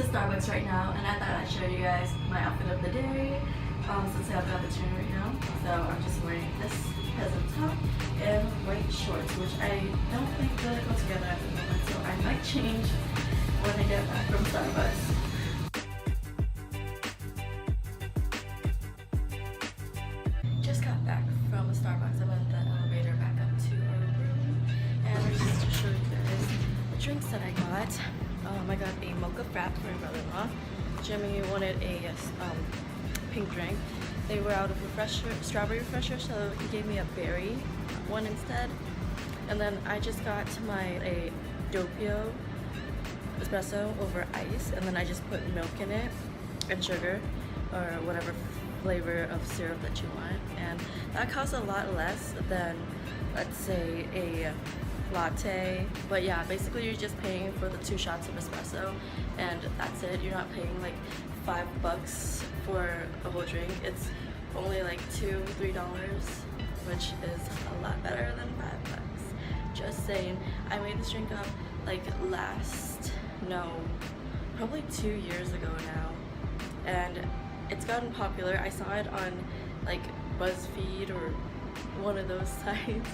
to Starbucks right now, and I thought I'd show you guys my outfit of the day since I have the opportunity right now. So I'm just wearing this peasant top and white shorts, which I don't think really go together at the moment, so I might change when I get back from Starbucks. Just got back from a Starbucks. I went the elevator back up to our room, and I just to show you guys the drinks that I got. I got a mocha frap for my brother-in-law. Jimmy wanted a pink drink. They were out of strawberry refresher, so he gave me a berry one instead. And then I just got a doppio espresso over ice, and then I just put milk in it and sugar or whatever flavor of syrup that you want, and that costs a lot less than, let's say, a latte. But yeah, basically you're just paying for the 2 shots of espresso and that's it. You're not paying like $5 for a whole drink. It's only like $2-3, which is a lot better than $5. Just saying. I made this drink up like probably 2 years ago now, and it's gotten popular. I saw it on like BuzzFeed or one of those sites.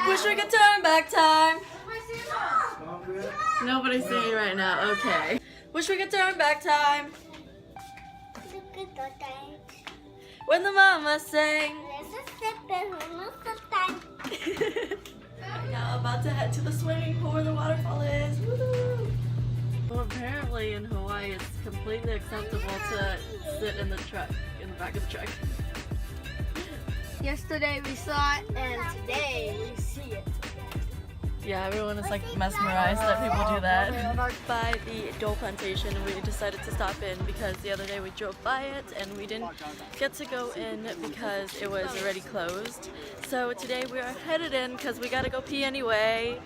Wish we could turn back time. Nobody's singing right now. Okay. Wish we could turn back time. When the mama sang. Now about to head to the swimming pool where the waterfall is. Woo! Well, apparently in Hawaii it's completely acceptable to sit in the back of the truck. Yesterday we saw it, and today we see it. Yeah, everyone is like mesmerized that people do that. We parked by the Dole Plantation and we decided to stop in because the other day we drove by it and we didn't get to go in because it was already closed. So today we are headed in because we gotta go pee anyway.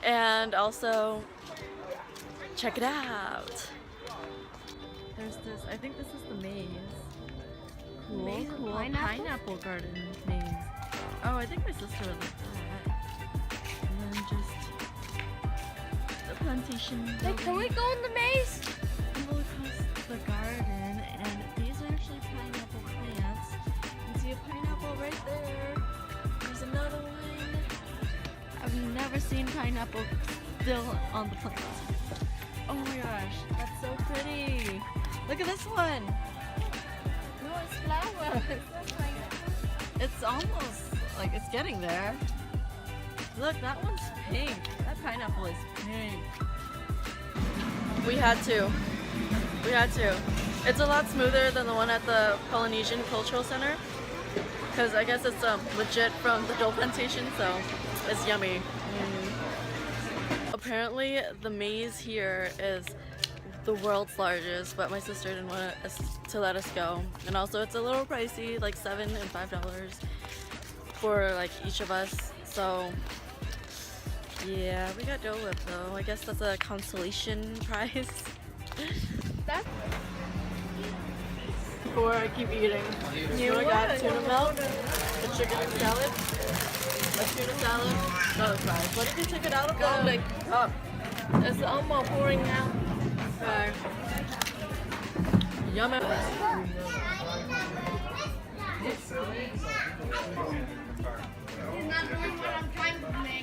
And also, check it out. There's this, I think this is the maze. Cool pineapple garden maze. Oh, I think my sister would like that. And then just the plantation. Wait, can we go in the maze? We will across the garden, and these are actually pineapple plants. You can see a pineapple right there. There's another one. I've never seen pineapple still on the plant. Oh my gosh, that's so pretty. Look at this one. No, it's flowers. It's almost like it's getting there. Look, that one's pink. That pineapple is pink. We had to. It's a lot smoother than the one at the Polynesian Cultural Center, because I guess it's legit from the Dole Plantation, so it's yummy. Apparently the maze here is the world's largest, but my sister didn't want to let us go, and also it's a little pricey, like $7 and $5 for like each of us. So yeah, we got Dole Whip though. I guess that's a consolation prize. Before I keep eating, I got tuna melt, a chicken salad, a tuna salad, no fries. What did you take it out of? Garlic. Oh, it's almost pouring out. Okay. Yummy.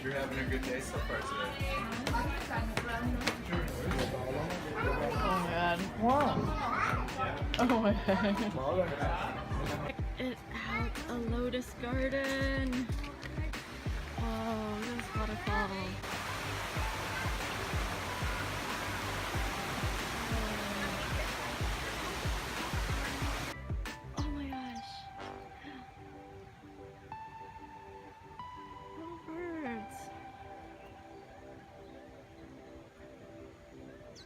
You're having a good day so far today. Oh my god. Wow. Oh my god. It has a lotus garden. Oh, this waterfall. Oh my gosh. Little birds.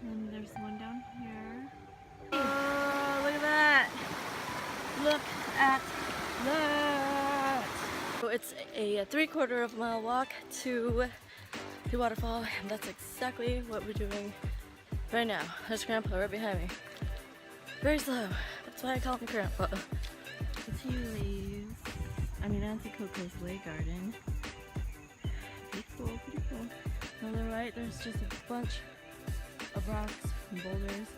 And there's one down here. Oh, look at that. Look at that. So it's a 3/4 of a mile walk to the waterfall, and that's exactly what we're doing right now. There's Grandpa right behind me. Very slow. That's why I call him Grandpa. It's Hughes. Auntie Coco's Lake Garden. Pretty cool, pretty cool. On the right, there's just a bunch of rocks and boulders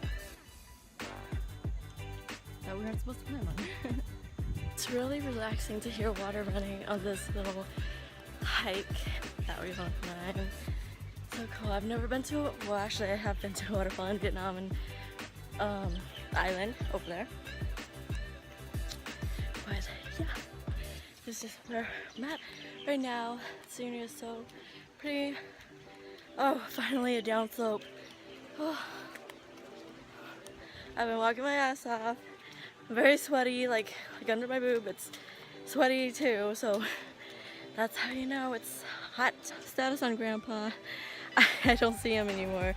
that we aren't supposed to climb on. It's really relaxing to hear water running on this little hike that we went on. So cool. I've never been to, well actually I have been to a waterfall in Vietnam and island over there. But yeah, this is where I'm at right now. The scenery is so pretty. Oh, finally a downslope. Oh. I've been walking my ass off. I'm very sweaty, like under my boob. It's sweaty too, so that's how you know it's hot status on Grandpa. I don't see him anymore.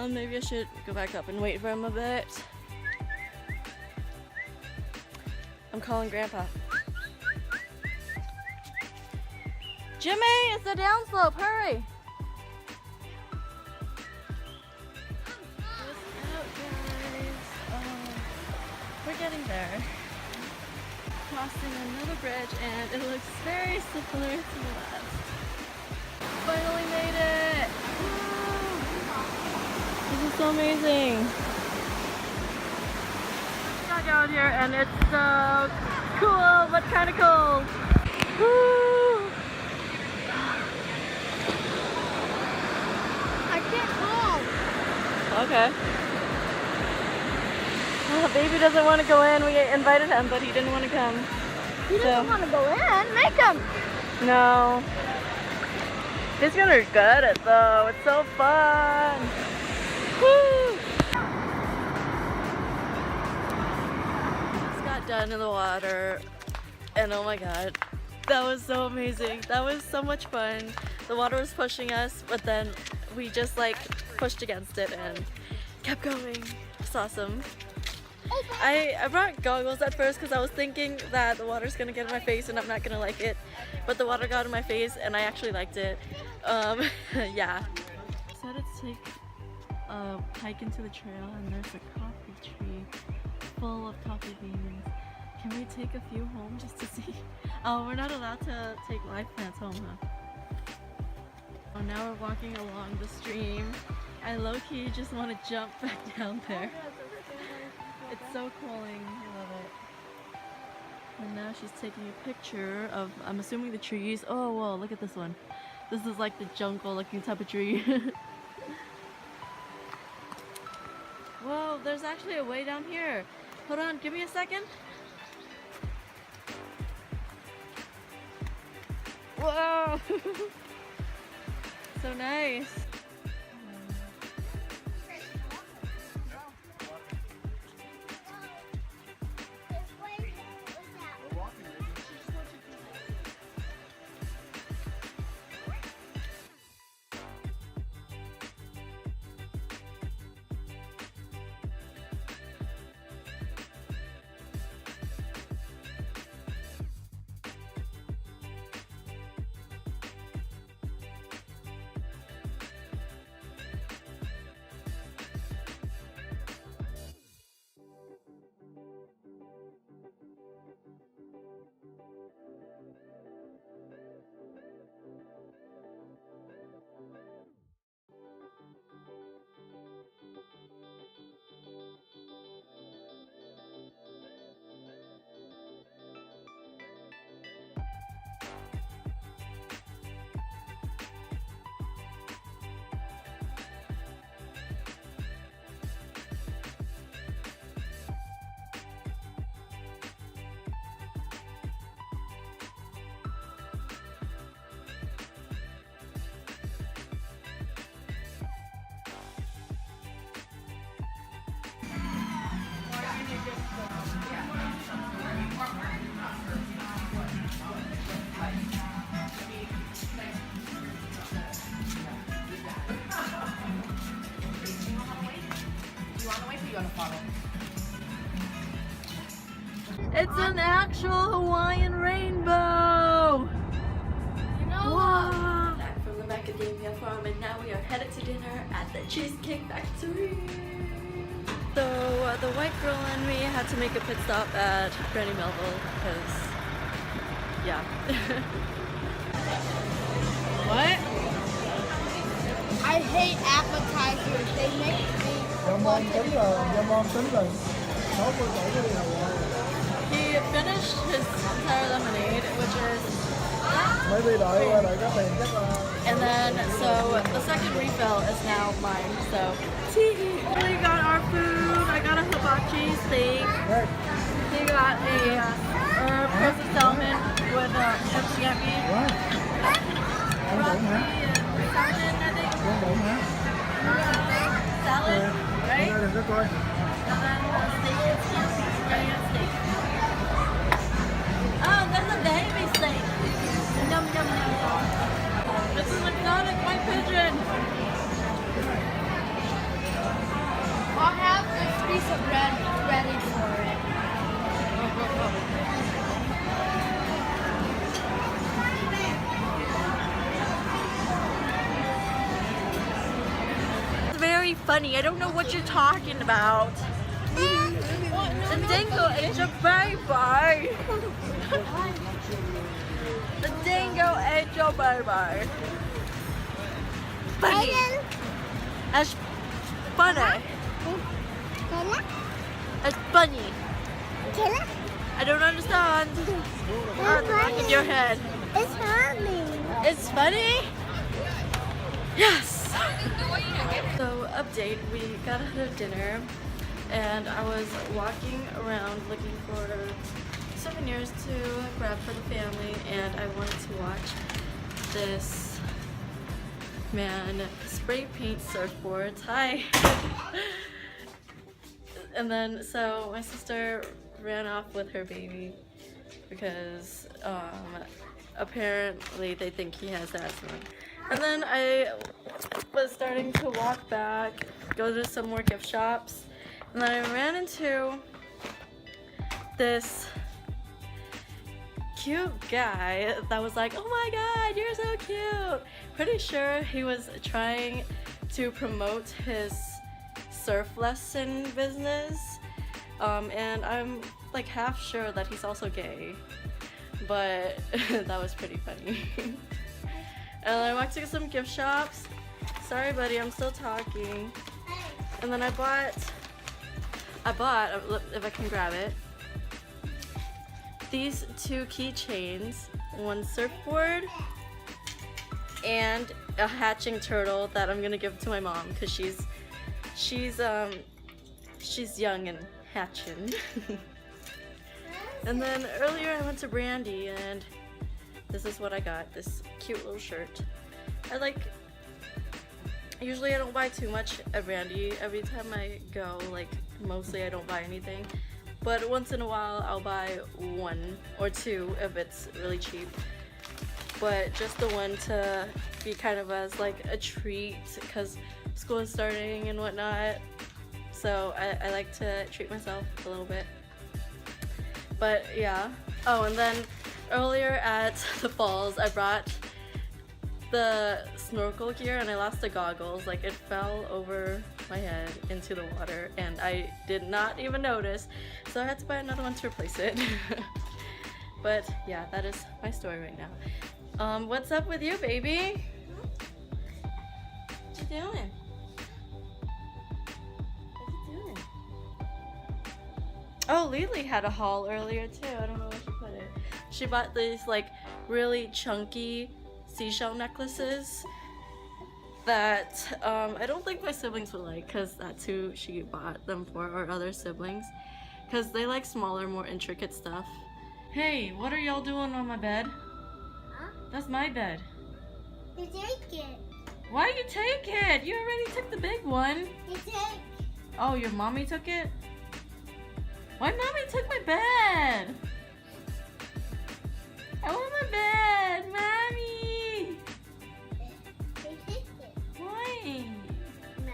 Maybe I should go back up and wait for him a bit. I'm calling Grandpa. Jimmy, it's a downslope, hurry! We're getting there. Crossing another bridge and it looks very similar to the last. Finally made it! Woo! This is so amazing. Got down here and it's so cool but kind of cold. Woo! I can't go. Okay. Baby doesn't want to go in. We invited him, but he didn't want to come. He doesn't want to go in. Make him. No. He's gonna regret it though. It's so fun. Woo! Just got done in the water, and oh my god, that was so amazing. That was so much fun. The water was pushing us, but then we just like pushed against it and kept going. It's awesome. I brought goggles at first because I was thinking that the water's gonna get in my face and I'm not gonna like it, but the water got in my face and I actually liked it. Yeah. Decided to take a hike into the trail and there's a coffee tree full of coffee beans. Can we take a few home just to see? Oh, we're not allowed to take live plants home, huh? Oh, now we're walking along the stream. I low-key just want to jump back down there. It's so cooling, I love it. And now she's taking a picture of, I'm assuming the trees. Oh, whoa, look at this one. This is like the jungle looking type of tree. Whoa, there's actually a way down here. Hold on, give me a second. Whoa! So nice. It's an actual Hawaiian rainbow! You know, wow. Back from the macadamia farm and now we are headed to dinner at the Cheesecake Factory. So the white girl and me had to make a pit stop at Granny Melville because yeah. What? I hate appetizers. They make me want to eat more. He finished his entire lemonade, which is and then so the second refill is now mine. So we got our food. I got a hibachi steak. He got a roasted salmon with scampi. Broccoli and salmon, I think. Salad, right? And then steak and scampi, spaghetti and steak. Oh, that's a baby steak. Yum, yum, yum. This is exotic white pigeon. I'll have this piece of bread ready for it. It's very funny. I don't know what you're talking about. The dingo ate your baby. The dingo ate your baby. Funny. That's funny. That's funny. I don't understand. On the back of your head. It's funny. It's funny? Yes! So, update, we got out of dinner and I was walking around looking for souvenirs to grab for the family, and I wanted to watch this man spray paint surfboards. Hi! And then, so my sister ran off with her baby because apparently they think he has asthma. And then I was starting to walk back, go to some more gift shops, and then I ran into this cute guy that was like, oh my god, you're so cute. Pretty sure he was trying to promote his surf lesson business, and I'm like half sure that he's also gay, but that was pretty funny. And I went to some gift shops. Sorry buddy, I'm still talking. And then I bought, if I can grab it, these two keychains, one surfboard and a hatching turtle that I'm gonna give to my mom because she's young and hatching. And then earlier I went to Brandy and this is what I got, this cute little shirt. Usually I don't buy too much at Brandy. Every time I go, like mostly I don't buy anything. But once in a while I'll buy one or two if it's really cheap. But just the one to be kind of as like a treat because school is starting and whatnot. So I like to treat myself a little bit. But yeah. Oh, and then earlier at the falls I brought the snorkel gear and I lost the goggles. Like it fell over my head into the water and I did not even notice. So I had to buy another one to replace it. But yeah, that is my story right now. What's up with you, baby? What you doing? Oh, Lily had a haul earlier too. I don't know where she put it. She bought these like really chunky seashell necklaces that I don't think my siblings would like because that's who she bought them for, or other siblings, because they like smaller, more intricate stuff. Hey, what are y'all doing on my bed? Huh? That's my bed. You take it. Why you take it? You already took the big one. You take. Oh, your mommy took it? Why mommy took my bed? I want my bed, mommy. You take it. Why? No.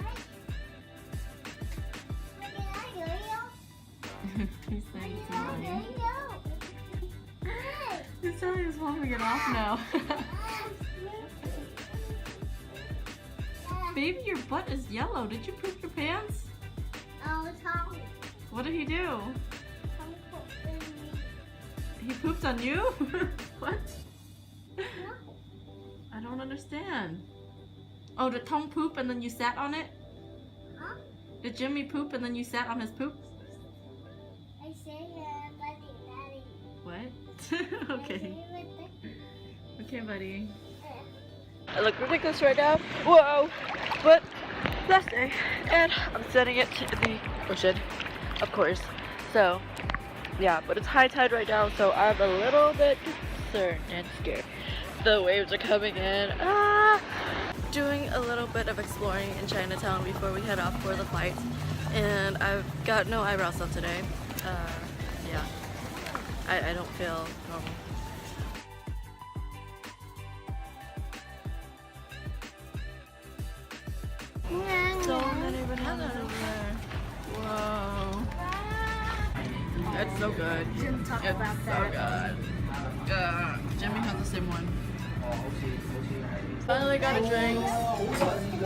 What? What did I yo-yo? He's saying it's annoying. Yo-yo. He's telling his mom to get off now. Baby, your butt is yellow. Did you poop your pants? Oh, Tom. What did he do? He pooped on you? What? I don't understand. Oh, did Tong poop and then you sat on it? Huh? Did Jimmy poop and then you sat on his poop? I say buddy, What? Okay. daddy. Okay, buddy. I look ridiculous right now. Whoa! But last day, and I'm setting it in the ocean, of course. So, yeah, but it's high tide right now, so I'm a little bit concerned and scared. The waves are coming in. Ah! Doing a little bit of exploring in Chinatown before we head off for the flight, and I've got no eyebrows up today. Yeah, I don't feel normal. So many bananas over there. Whoa. It's so good. Jim talked It's about so that. good. Jimmy has the same one. Finally got a drink.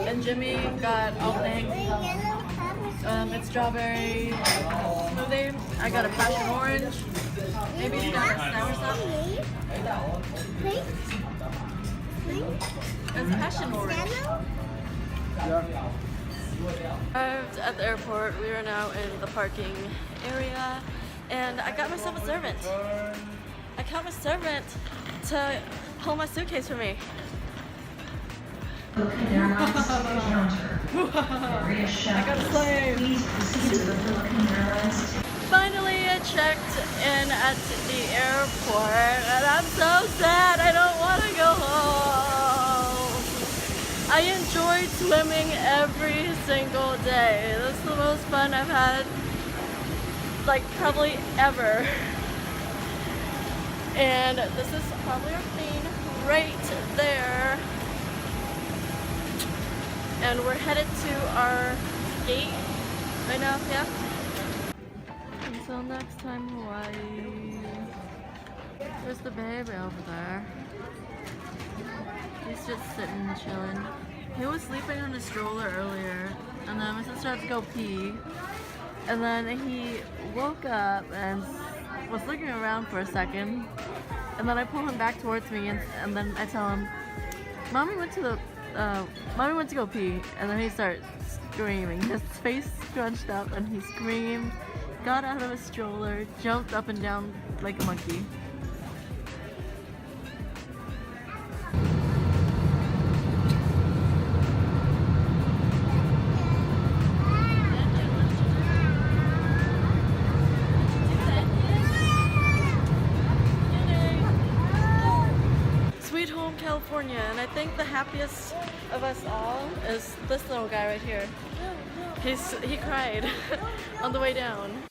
And Jimmy got all things. It's strawberry smoothie. I got a passion orange. Maybe you got a sour stuff. It's passion orange. Arrived at the airport. We are now in the parking area, and I got myself a servant. I got my servant to hold my suitcase for me. I got a slave. Finally, I checked in at the airport, and I'm so sad. I don't want to go home. I enjoyed swimming every single day. This is the most fun I've had, like, probably ever. And this is probably our plane right there. And we're headed to our gate right now, yeah? Until next time, Hawaii. There's the baby over there. He's just sitting, chilling. He was sleeping on his stroller earlier, and then my sister had to go pee. And then he woke up and was looking around for a second. And then I pull him back towards me, and then I tell him, Mommy went to go pee. And then he starts screaming. His face scrunched up, and he screamed, got out of his stroller, jumped up and down like a monkey. Sweet home California, and I think the happiest of us all is this little guy right here. He cried on the way down.